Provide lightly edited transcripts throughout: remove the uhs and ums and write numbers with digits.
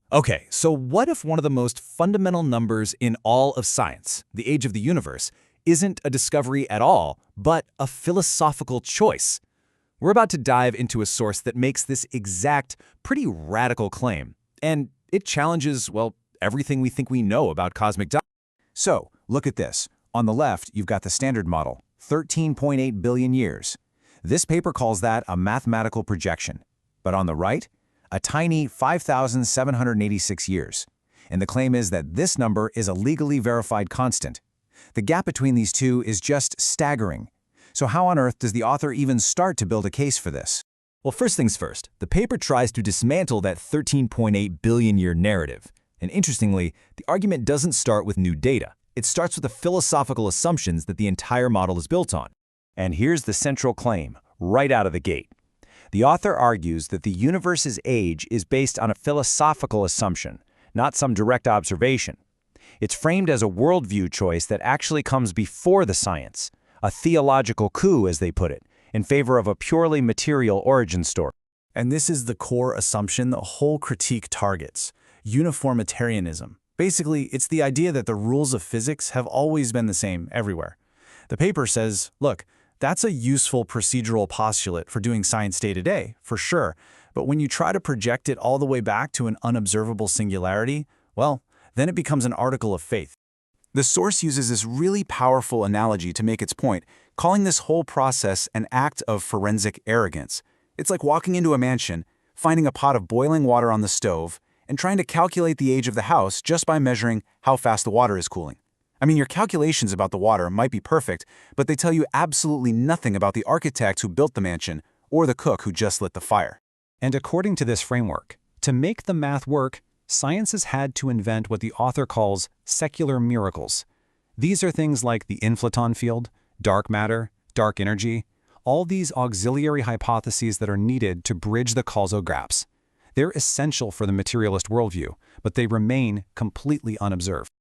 Okay, so what if one of the most fundamental numbers in all of science, the age of the universe, isn't a discovery at all, but a philosophical choice? We're about to dive into a source that makes this exact, pretty radical claim. And it challenges, well, everything we think we know about cosmic dynamics. So, look at this. On the left, you've got the standard model, 13.8 billion years. This paper calls that a mathematical projection. But on the right, a tiny 5,786 years. And the claim is that this number is a legally verified constant. The gap between these two is just staggering. So how on earth does the author even start to build a case for this? Well, first things first, the paper tries to dismantle that 13.8 billion year narrative. And interestingly, the argument doesn't start with new data. It starts with the philosophical assumptions that the entire model is built on. And here's the central claim, right out of the gate. The author argues that the universe's age is based on a philosophical assumption, not some direct observation. It's framed as a worldview choice that actually comes before the science, a theological coup, as they put it, in favor of a purely material origin story. And this is the core assumption the whole critique targets, uniformitarianism. Basically, it's the idea that the rules of physics have always been the same everywhere. The paper says, look, that's a useful procedural postulate for doing science day to day, for sure, but when you try to project it all the way back to an unobservable singularity, well, then it becomes an article of faith. The source uses this really powerful analogy to make its point, calling this whole process an act of forensic arrogance. It's like walking into a mansion, finding a pot of boiling water on the stove, and trying to calculate the age of the house just by measuring how fast the water is cooling. I mean, your calculations about the water might be perfect, but they tell you absolutely nothing about the architect who built the mansion or the cook who just lit the fire. And according to this framework, to make the math work, science has had to invent what the author calls secular miracles. These are things like the inflaton field, dark matter, dark energy, all these auxiliary hypotheses that are needed to bridge the causal gaps. They're essential for the materialist worldview, but they remain completely unobserved.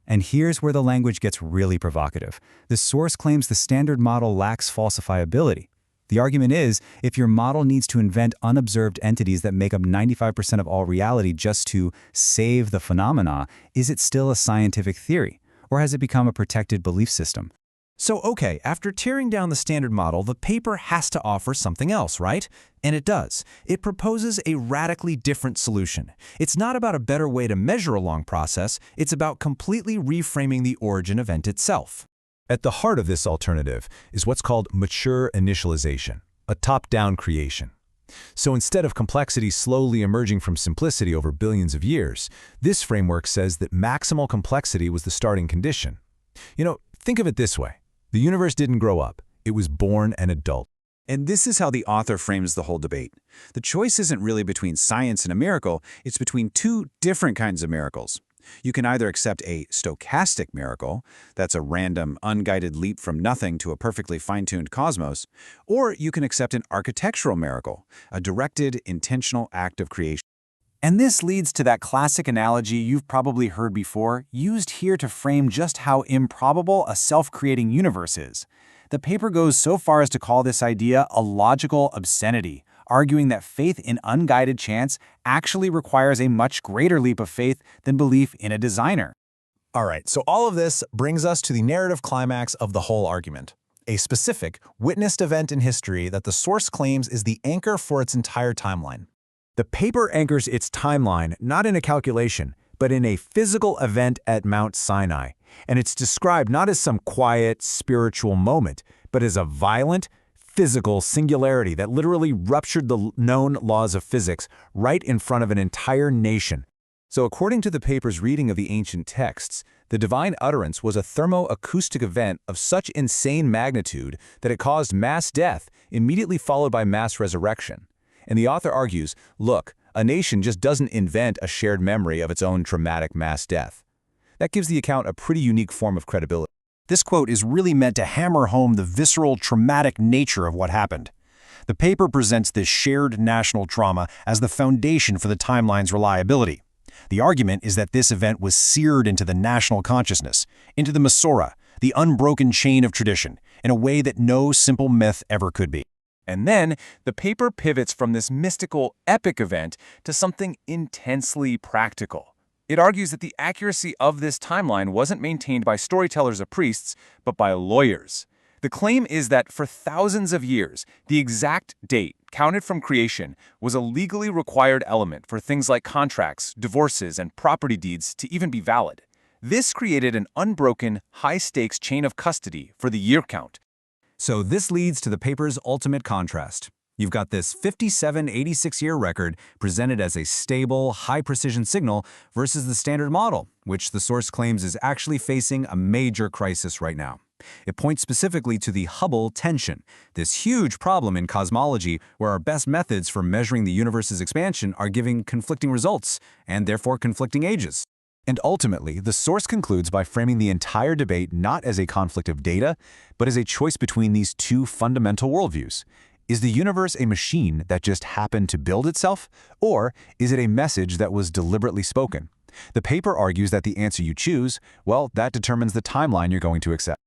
And here's where the language gets really provocative. The source claims the standard model lacks falsifiability. The argument is, if your model needs to invent unobserved entities that make up 95% of all reality just to save the phenomena, is it still a scientific theory? Or has it become a protected belief system? So, okay, after tearing down the standard model, the paper has to offer something else, right? And it does. It proposes a radically different solution. It's not about a better way to measure a long process, it's about completely reframing the origin event itself. At the heart of this alternative is what's called mature initialization, a top-down creation. So instead of complexity slowly emerging from simplicity over billions of years, this framework says that maximal complexity was the starting condition. Think of it this way. The universe didn't grow up. It was born an adult. And this is how the author frames the whole debate. The choice isn't really between science and a miracle, it's between two different kinds of miracles. You can either accept a stochastic miracle, that's a random, unguided leap from nothing to a perfectly fine-tuned cosmos, or you can accept an architectural miracle, a directed, intentional act of creation. And this leads to that classic analogy you've probably heard before, used here to frame just how improbable a self-creating universe is. The paper goes so far as to call this idea a logical obscenity, arguing that faith in unguided chance actually requires a much greater leap of faith than belief in a designer. All right, so all of this brings us to the narrative climax of the whole argument, a specific, witnessed event in history that the source claims is the anchor for its entire timeline. The paper anchors its timeline not in a calculation, but in a physical event at Mount Sinai, and it's described not as some quiet, spiritual moment, but as a violent, physical singularity that literally ruptured the known laws of physics right in front of an entire nation. So according to the paper's reading of the ancient texts, the divine utterance was a thermoacoustic event of such insane magnitude that it caused mass death, immediately followed by mass resurrection. And the author argues, look, a nation just doesn't invent a shared memory of its own traumatic mass death. That gives the account a pretty unique form of credibility. This quote is really meant to hammer home the visceral, traumatic nature of what happened. The paper presents this shared national trauma as the foundation for the timeline's reliability. The argument is that this event was seared into the national consciousness, into the Masorah, the unbroken chain of tradition, in a way that no simple myth ever could be. And then, the paper pivots from this mystical, epic event to something intensely practical. It argues that the accuracy of this timeline wasn't maintained by storytellers or priests, but by lawyers. The claim is that for thousands of years, the exact date, counted from creation, was a legally required element for things like contracts, divorces, and property deeds to even be valid. This created an unbroken, high-stakes chain of custody for the year count. So this leads to the paper's ultimate contrast. You've got this 5786-year record presented as a stable, high-precision signal versus the standard model, which the source claims is actually facing a major crisis right now. It points specifically to the Hubble Tension, this huge problem in cosmology where our best methods for measuring the universe's expansion are giving conflicting results, and therefore conflicting ages. And ultimately, the source concludes by framing the entire debate not as a conflict of data, but as a choice between these two fundamental worldviews. Is the universe a machine that just happened to build itself, or is it a message that was deliberately spoken? The paper argues that the answer you choose, well, that determines the timeline you're going to accept.